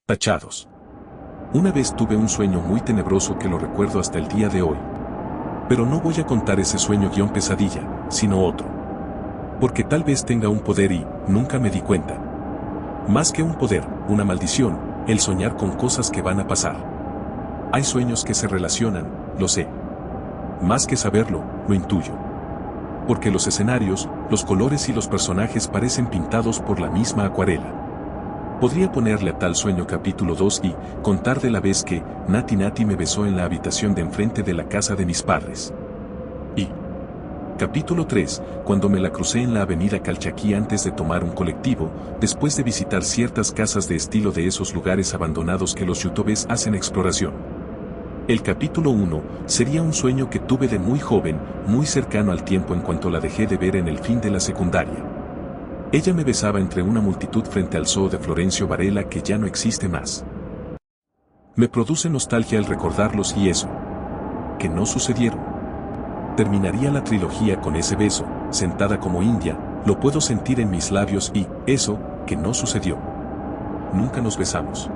Tachados. Una vez tuve un sueño muy tenebroso que lo recuerdo hasta el día de hoy. Pero no voy a contar ese sueño-pesadilla, sino otro. Porque tal vez tenga un poder y nunca me di cuenta. Más que un poder, una maldición, el soñar con cosas que van a pasar. Hay sueños que se relacionan, lo sé. Más que saberlo, lo intuyo. Porque los escenarios, los colores y los personajes parecen pintados por la misma acuarela. Podría ponerle a tal sueño capítulo 2 y contar de la vez que Nati me besó en la habitación de enfrente de la casa de mis padres. Y capítulo 3, cuando me la crucé en la avenida Calchaquí antes de tomar un colectivo, después de visitar ciertas casas de estilo de esos lugares abandonados que los youtubers hacen exploración. El capítulo 1 sería un sueño que tuve de muy joven, muy cercano al tiempo en cuanto la dejé de ver en el fin de la secundaria. Ella me besaba entre una multitud frente al zoo de Florencio Varela que ya no existe más. Me produce nostalgia al recordarlos y eso. Que no sucedieron. Terminaría la trilogía con ese beso, sentada como india, lo puedo sentir en mis labios y, eso, que no sucedió. Nunca nos besamos.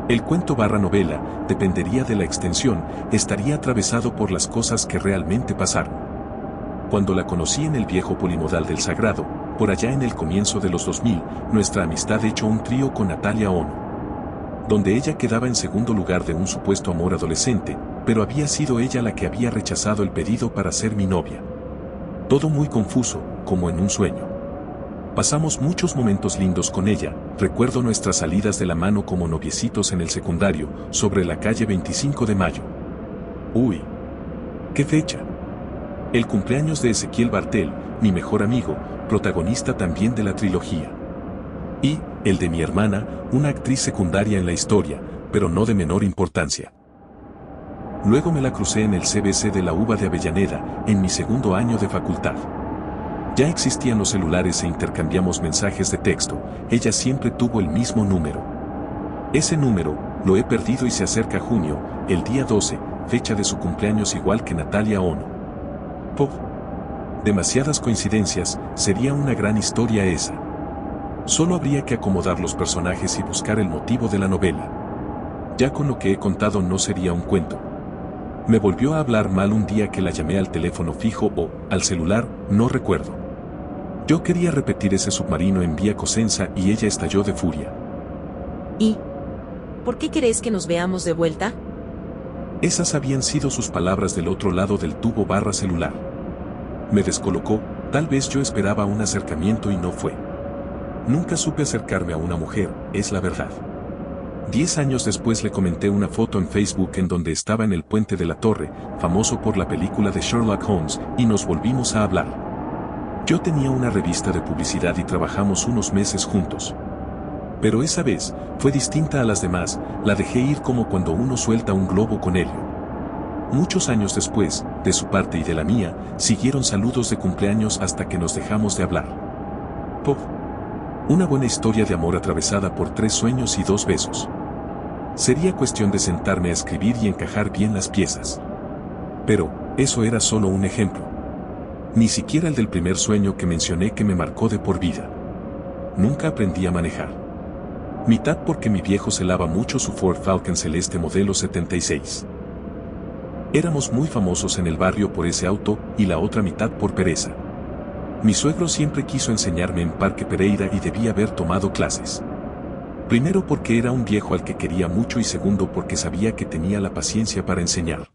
El cuento barra novela, dependería de la extensión, estaría atravesado por las cosas que realmente pasaron. Cuando la conocí en el viejo polimodal del Sagrado, por allá en el comienzo de los 2000, nuestra amistad echó un trío con Natalia Ono. Donde ella quedaba en segundo lugar de un supuesto amor adolescente, pero había sido ella la que había rechazado el pedido para ser mi novia. Todo muy confuso, como en un sueño. Pasamos muchos momentos lindos con ella, recuerdo nuestras salidas de la mano como noviecitos en el secundario, sobre la calle 25 de Mayo. Uy, ¿qué fecha? El cumpleaños de Ezequiel Bartel, mi mejor amigo, protagonista también de la trilogía. Y, el de mi hermana, una actriz secundaria en la historia, pero no de menor importancia. Luego me la crucé en el CBC de la UBA de Avellaneda, en mi segundo año de facultad. Ya existían los celulares e intercambiamos mensajes de texto, ella siempre tuvo el mismo número. Ese número, lo he perdido y se acerca junio, el día 12, fecha de su cumpleaños igual que Natalia Ono. Demasiadas coincidencias, sería una gran historia esa. Solo habría que acomodar los personajes y buscar el motivo de la novela. Ya con lo que he contado no sería un cuento. Me volvió a hablar mal un día que la llamé al teléfono fijo o al celular, no recuerdo. Yo quería repetir ese submarino en vía Cosenza y ella estalló de furia. ¿Y por qué querés que nos veamos de vuelta? Esas habían sido sus palabras del otro lado del tubo barra celular. Me descolocó, tal vez yo esperaba un acercamiento y no fue. Nunca supe acercarme a una mujer, es la verdad. 10 años después le comenté una foto en Facebook en donde estaba en el puente de la Torre, famoso por la película de Sherlock Holmes, y nos volvimos a hablar. Yo tenía una revista de publicidad y trabajamos unos meses juntos. Pero esa vez, fue distinta a las demás, la dejé ir como cuando uno suelta un globo con helio. Muchos años después, de su parte y de la mía, siguieron saludos de cumpleaños hasta que nos dejamos de hablar. Una buena historia de amor atravesada por 3 sueños y 2 besos. Sería cuestión de sentarme a escribir y encajar bien las piezas. Pero, eso era solo un ejemplo. Ni siquiera el del primer sueño que mencioné que me marcó de por vida. Nunca aprendí a manejar. Mitad porque mi viejo celaba mucho su Ford Falcon celeste modelo 76. Éramos muy famosos en el barrio por ese auto y la otra mitad por pereza. Mi suegro siempre quiso enseñarme en Parque Pereira y debía haber tomado clases. Primero porque era un viejo al que quería mucho y segundo porque sabía que tenía la paciencia para enseñar.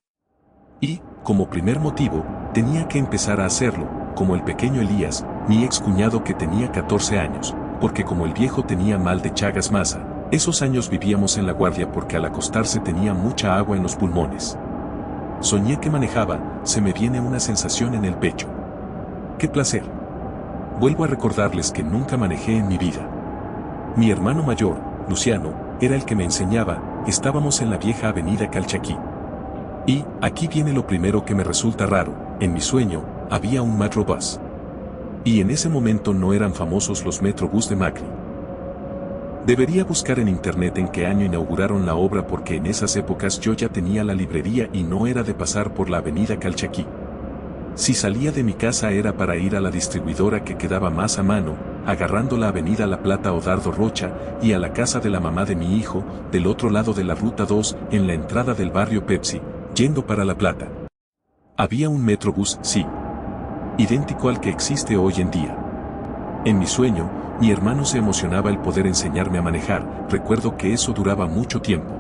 Y, como primer motivo, tenía que empezar a hacerlo, como el pequeño Elías, mi ex cuñado que tenía 14 años, porque como el viejo tenía mal de Chagas Massa, esos años vivíamos en la guardia porque al acostarse tenía mucha agua en los pulmones. Soñé que manejaba, se me viene una sensación en el pecho. ¡Qué placer! Vuelvo a recordarles que nunca manejé en mi vida. Mi hermano mayor, Luciano, era el que me enseñaba, estábamos en la vieja avenida Calchaquí. Y, aquí viene lo primero que me resulta raro, en mi sueño, había un Metrobús. Y en ese momento no eran famosos los Metrobús de Macri. Debería buscar en internet en qué año inauguraron la obra porque en esas épocas yo ya tenía la librería y no era de pasar por la avenida Calchaquí. Si salía de mi casa era para ir a la distribuidora que quedaba más a mano, agarrando la avenida La Plata o Dardo Rocha, y a la casa de la mamá de mi hijo, del otro lado de la Ruta 2, en la entrada del barrio Pepsi, yendo para La Plata. Había un Metrobús, sí, idéntico al que existe hoy en día. En mi sueño, mi hermano se emocionaba el poder enseñarme a manejar. Recuerdo que eso duraba mucho tiempo.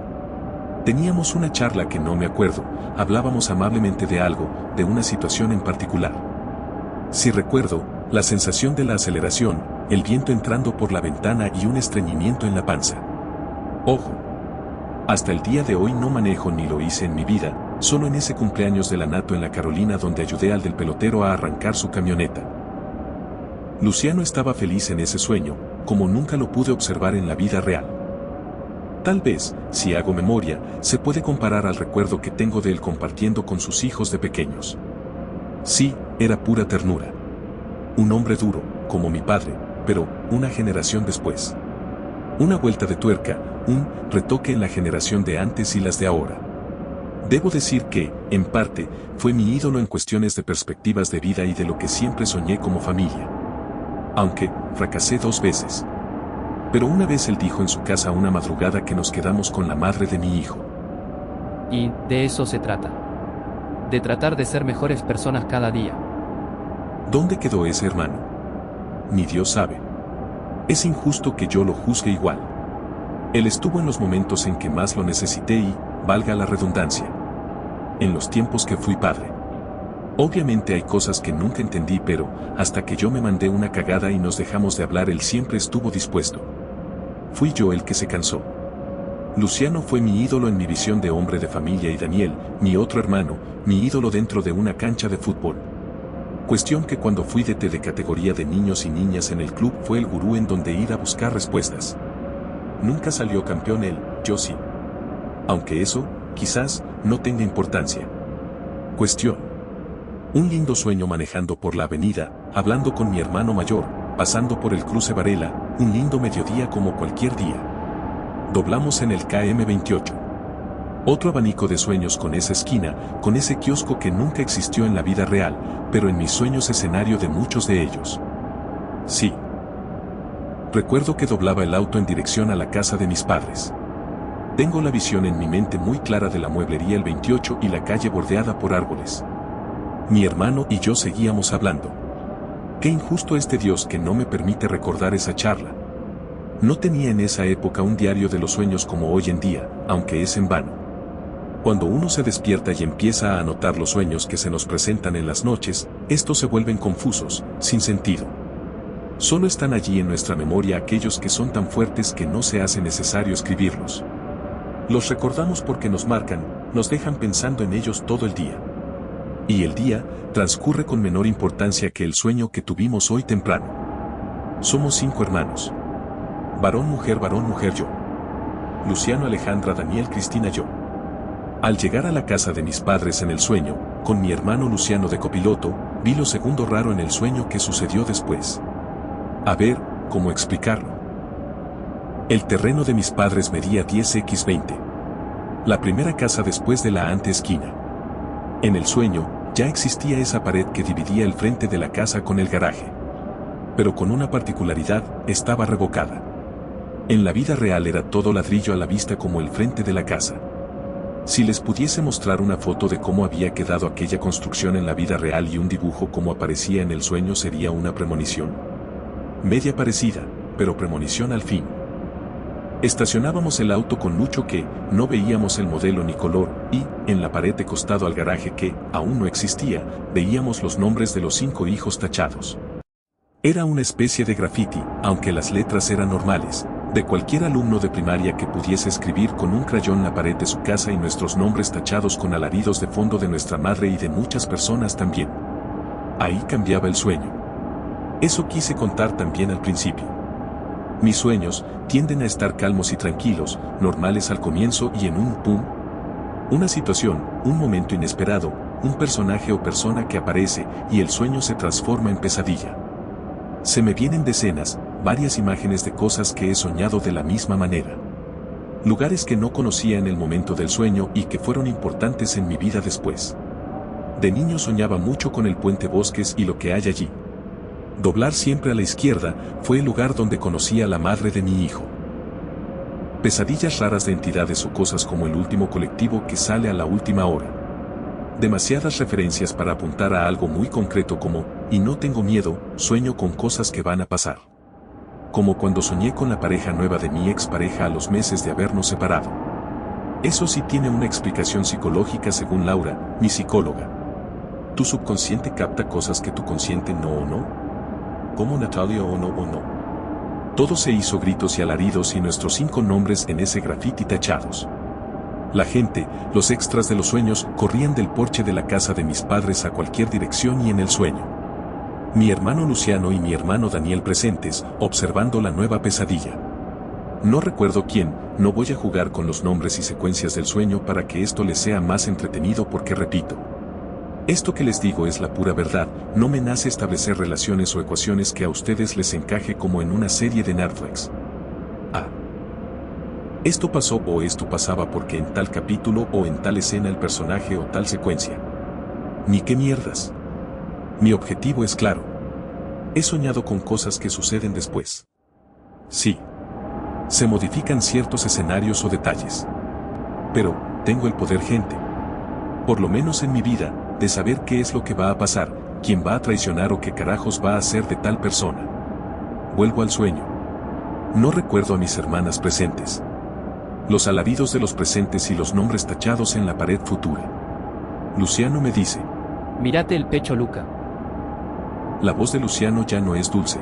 Teníamos una charla que no me acuerdo, hablábamos amablemente de algo, de una situación en particular. Sí recuerdo, la sensación de la aceleración, el viento entrando por la ventana y un estreñimiento en la panza. Ojo. Hasta el día de hoy no manejo ni lo hice en mi vida, solo en ese cumpleaños de la Nato en la Carolina donde ayudé al del pelotero a arrancar su camioneta. Luciano estaba feliz en ese sueño, como nunca lo pude observar en la vida real. Tal vez, si hago memoria, se puede comparar al recuerdo que tengo de él compartiendo con sus hijos de pequeños. Sí, era pura ternura. Un hombre duro, como mi padre, pero una generación después. Una vuelta de tuerca, un retoque en la generación de antes y las de ahora. Debo decir que, en parte, fue mi ídolo en cuestiones de perspectivas de vida y de lo que siempre soñé como familia. Aunque, fracasé 2 veces. Pero una vez él dijo en su casa una madrugada que nos quedamos con la madre de mi hijo. Y de eso se trata. De tratar de ser mejores personas cada día. ¿Dónde quedó ese hermano? Ni Dios sabe. Es injusto que yo lo juzgue igual. Él estuvo en los momentos en que más lo necesité y, valga la redundancia, en los tiempos que fui padre. Obviamente hay cosas que nunca entendí, pero, hasta que yo me mandé una cagada y nos dejamos de hablar, él siempre estuvo dispuesto. Fui yo el que se cansó. Luciano fue mi ídolo en mi visión de hombre de familia y Daniel, mi otro hermano, mi ídolo dentro de una cancha de fútbol. Cuestión que cuando fui DT de categoría de niños y niñas en el club fue el gurú en donde ir a buscar respuestas. Nunca salió campeón él, yo sí. Aunque eso, quizás, no tenga importancia. Cuestión. Un lindo sueño manejando por la avenida, hablando con mi hermano mayor, pasando por el cruce Varela, un lindo mediodía como cualquier día. Doblamos en el KM 28. Otro abanico de sueños con esa esquina, con ese kiosco que nunca existió en la vida real, pero en mis sueños escenario de muchos de ellos. Sí. Recuerdo que doblaba el auto en dirección a la casa de mis padres. Tengo la visión en mi mente muy clara de la mueblería el 28 y la calle bordeada por árboles. Mi hermano y yo seguíamos hablando. Qué injusto este Dios que no me permite recordar esa charla. No tenía en esa época un diario de los sueños como hoy en día, aunque es en vano. Cuando uno se despierta y empieza a anotar los sueños que se nos presentan en las noches, estos se vuelven confusos, sin sentido. Solo están allí en nuestra memoria aquellos que son tan fuertes que no se hace necesario escribirlos. Los recordamos porque nos marcan, nos dejan pensando en ellos todo el día. Y el día transcurre con menor importancia que el sueño que tuvimos hoy temprano. Somos 5 hermanos. Varón, mujer, yo. Luciano, Alejandra, Daniel, Cristina, yo. Al llegar a la casa de mis padres en el sueño, con mi hermano Luciano de copiloto, vi lo segundo raro en el sueño que sucedió después. A ver, ¿cómo explicarlo? El terreno de mis padres medía 10x20. La primera casa después de la anteesquina. En el sueño, ya existía esa pared que dividía el frente de la casa con el garaje. Pero con una particularidad, estaba revocada. En la vida real era todo ladrillo a la vista como el frente de la casa. Si les pudiese mostrar una foto de cómo había quedado aquella construcción en la vida real y un dibujo como aparecía en el sueño, sería una premonición. Media parecida, pero premonición al fin. Estacionábamos el auto con Lucho, que no veíamos el modelo ni color, y, en la pared de costado al garaje, que aún no existía, veíamos los nombres de los 5 hijos tachados. Era una especie de graffiti, aunque las letras eran normales, de cualquier alumno de primaria que pudiese escribir con un crayón la pared de su casa, y nuestros nombres tachados con alaridos de fondo de nuestra madre y de muchas personas también. Ahí cambiaba el sueño. Eso quise contar también al principio. Mis sueños tienden a estar calmos y tranquilos, normales al comienzo, y en un pum, una situación, un momento inesperado, un personaje o persona que aparece, y el sueño se transforma en pesadilla. Se me vienen decenas, varias imágenes de cosas que he soñado de la misma manera. Lugares que no conocía en el momento del sueño y que fueron importantes en mi vida después. De niño soñaba mucho con el puente Bosques y lo que hay allí. Doblar siempre a la izquierda fue el lugar donde conocí a la madre de mi hijo. Pesadillas raras de entidades o cosas como el último colectivo que sale a la última hora. Demasiadas referencias para apuntar a algo muy concreto como, y no tengo miedo, sueño con cosas que van a pasar. Como cuando soñé con la pareja nueva de mi expareja a los meses de habernos separado. Eso sí tiene una explicación psicológica según Laura, mi psicóloga. ¿Tu subconsciente capta cosas que tu consciente no o no? ¿Como Natalia o no o no? Todo se hizo gritos y alaridos y nuestros 5 nombres en ese grafiti tachados. La gente, los extras de los sueños, corrían del porche de la casa de mis padres a cualquier dirección y en el sueño. Mi hermano Luciano y mi hermano Daniel presentes, observando la nueva pesadilla. No recuerdo quién, no voy a jugar con los nombres y secuencias del sueño para que esto les sea más entretenido porque repito. Esto que les digo es la pura verdad, no me nace establecer relaciones o ecuaciones que a ustedes les encaje como en una serie de Netflix. Ah. Esto pasó o esto pasaba porque en tal capítulo o en tal escena el personaje o tal secuencia. Ni qué mierdas. Mi objetivo es claro. He soñado con cosas que suceden después. Sí. Se modifican ciertos escenarios o detalles. Pero, tengo el poder, gente. Por lo menos en mi vida, de saber qué es lo que va a pasar, quién va a traicionar o qué carajos va a hacer de tal persona. Vuelvo al sueño. No recuerdo a mis hermanas presentes. Los alaridos de los presentes y los nombres tachados en la pared futura. Luciano me dice: Mírate el pecho, Luca. La voz de Luciano ya no es dulce.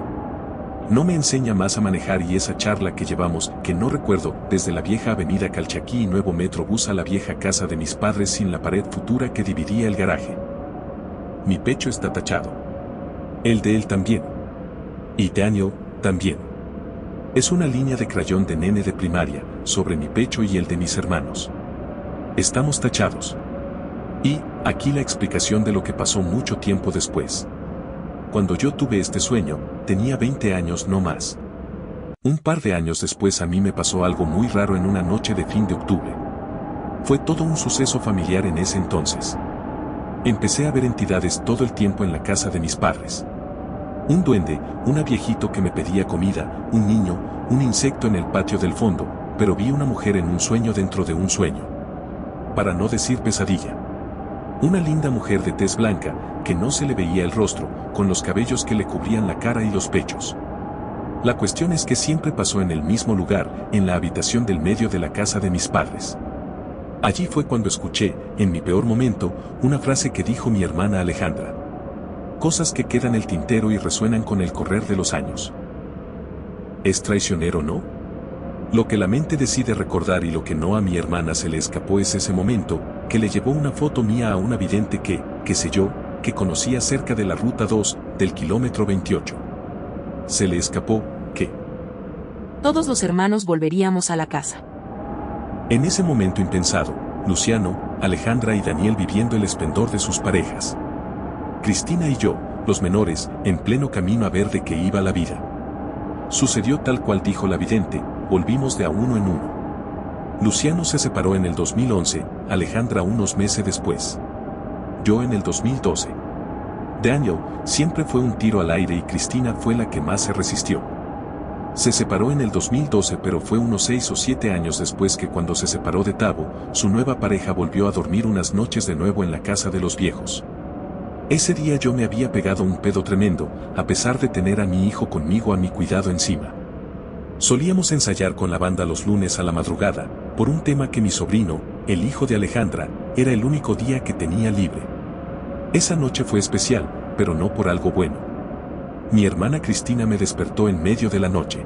No me enseña más a manejar y esa charla que llevamos, que no recuerdo, desde la vieja avenida Calchaquí y Nuevo Metrobús a la vieja casa de mis padres sin la pared futura que dividía el garaje. Mi pecho está tachado. El de él también. Y Daniel, también. Es una línea de crayón de nene de primaria, sobre mi pecho y el de mis hermanos. Estamos tachados. Y, aquí la explicación de lo que pasó mucho tiempo después. Cuando yo tuve este sueño, tenía 20 años no más. Un par de años después a mí me pasó algo muy raro en una noche de fin de octubre. Fue todo un suceso familiar en ese entonces. Empecé a ver entidades todo el tiempo en la casa de mis padres. Un duende, un viejito que me pedía comida, un niño, un insecto en el patio del fondo, pero vi una mujer en un sueño dentro de un sueño. Para no decir pesadilla. Una linda mujer de tez blanca, que no se le veía el rostro, con los cabellos que le cubrían la cara y los pechos. La cuestión es que siempre pasó en el mismo lugar, en la habitación del medio de la casa de mis padres. Allí fue cuando escuché, en mi peor momento, una frase que dijo mi hermana Alejandra. Cosas que quedan en el tintero y resuenan con el correr de los años. ¿Es traicionero, no? Lo que la mente decide recordar y lo que no a mi hermana se le escapó es ese momento, que le llevó una foto mía a una vidente que, qué sé yo, que conocía cerca de la ruta 2, del kilómetro 28. Se le escapó, que Todos los hermanos volveríamos a la casa. en ese momento impensado, Luciano, Alejandra y Daniel viviendo el esplendor de sus parejas. Cristina y yo, los menores, en pleno camino a ver de qué iba la vida. Sucedió tal cual dijo la vidente, volvimos de a uno en uno. Luciano se separó en el 2011, Alejandra unos meses después. Yo en el 2012. Daniel siempre fue un tiro al aire y Cristina fue la que más se resistió. Se separó en el 2012 pero fue unos 6 o 7 años después que cuando se separó de Tavo, su nueva pareja volvió a dormir unas noches de nuevo en la casa de los viejos. Ese día yo me había pegado un pedo tremendo, a pesar de tener a mi hijo conmigo a mi cuidado encima. Solíamos ensayar con la banda los lunes a la madrugada, por un tema que mi sobrino, el hijo de Alejandra, era el único día que tenía libre. Esa noche fue especial, pero no por algo bueno. Mi hermana Cristina me despertó en medio de la noche.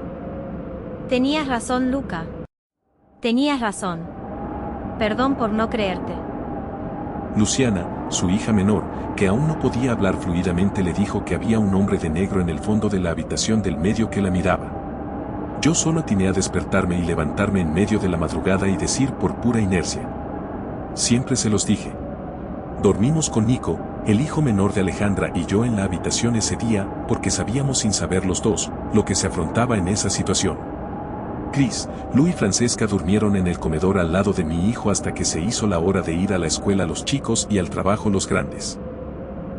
Tenías razón, Luca. Tenías razón. Perdón por no creerte. Luciana, su hija menor, que aún no podía hablar fluidamente, le dijo que había un hombre de negro en el fondo de la habitación del medio que la miraba. Yo solo atiné a despertarme y levantarme en medio de la madrugada y decir por pura inercia. Siempre se los dije. Dormimos con Nico, el hijo menor de Alejandra y yo en la habitación ese día, porque sabíamos sin saber los dos, lo que se afrontaba en esa situación. Chris, Lu y Francesca durmieron en el comedor al lado de mi hijo hasta que se hizo la hora de ir a la escuela los chicos y al trabajo los grandes.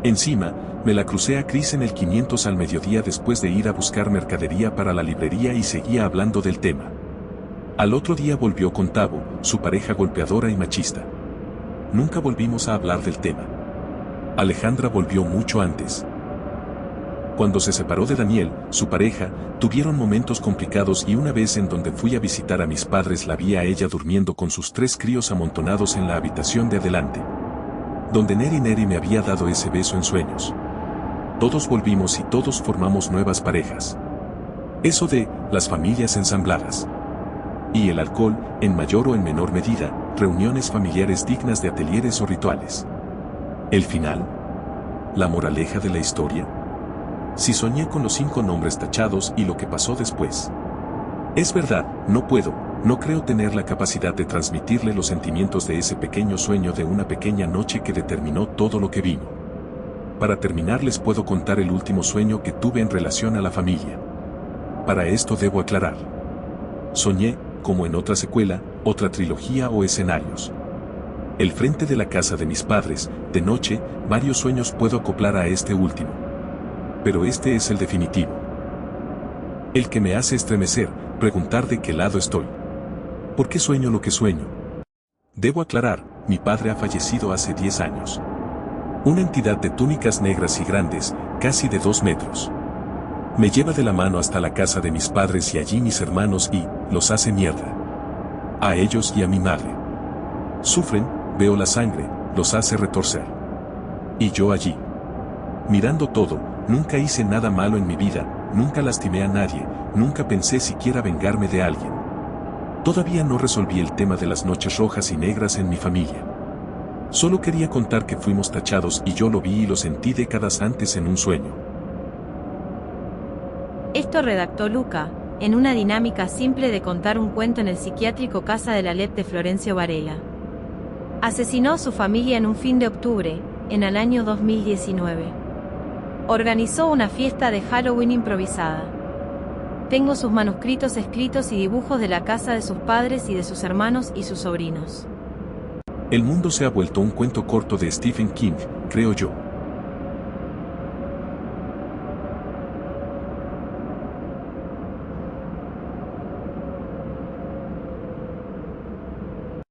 Encima, me la crucé a Chris en el 500 al mediodía después de ir a buscar mercadería para la librería y seguía hablando del tema. Al otro día volvió con Tavo, su pareja golpeadora y machista. Nunca volvimos a hablar del tema. Alejandra volvió mucho antes. Cuando se separó de Daniel, su pareja, tuvieron momentos complicados y una vez en donde fui a visitar a mis padres la vi a ella durmiendo con sus 3 críos amontonados en la habitación de adelante. Donde Neri me había dado ese beso en sueños. Todos volvimos y todos formamos nuevas parejas. Eso de las familias ensambladas. Y el alcohol, en mayor o en menor medida, reuniones familiares dignas de atelieres o rituales. ¿El final? ¿La moraleja de la historia? Si soñé con los 5 nombres tachados y lo que pasó después. Es verdad, no creo tener la capacidad de transmitirle los sentimientos de ese pequeño sueño de una pequeña noche que determinó todo lo que vino. Para terminar les puedo contar el último sueño que tuve en relación a la familia. Para esto debo aclarar. Soñé, como en otra secuela, otra trilogía o escenarios. El frente de la casa de mis padres, de noche, varios sueños puedo acoplar a este último. Pero este es el definitivo. El que me hace estremecer, preguntar de qué lado estoy. ¿Por qué sueño lo que sueño? Debo aclarar, mi padre ha fallecido hace 10 años. Una entidad de túnicas negras y grandes, casi de 2 metros. Me lleva de la mano hasta la casa de mis padres y allí mis hermanos y los hace mierda. A ellos y a mi madre. Sufren, veo la sangre, los hace retorcer. Y yo allí. Mirando todo, nunca hice nada malo en mi vida, nunca lastimé a nadie, nunca pensé siquiera vengarme de alguien. Todavía no resolví el tema de las noches rojas y negras en mi familia. Solo quería contar que fuimos tachados y yo lo vi y lo sentí décadas antes en un sueño. Esto redactó Luca, en una dinámica simple de contar un cuento en el psiquiátrico Casa de la Lep de Florencio Varela. Asesinó a su familia en un fin de octubre, en el año 2019. Organizó una fiesta de Halloween improvisada. Tengo sus manuscritos escritos y dibujos de la casa de sus padres y de sus hermanos y sus sobrinos. El mundo se ha vuelto un cuento corto de Stephen King, creo yo.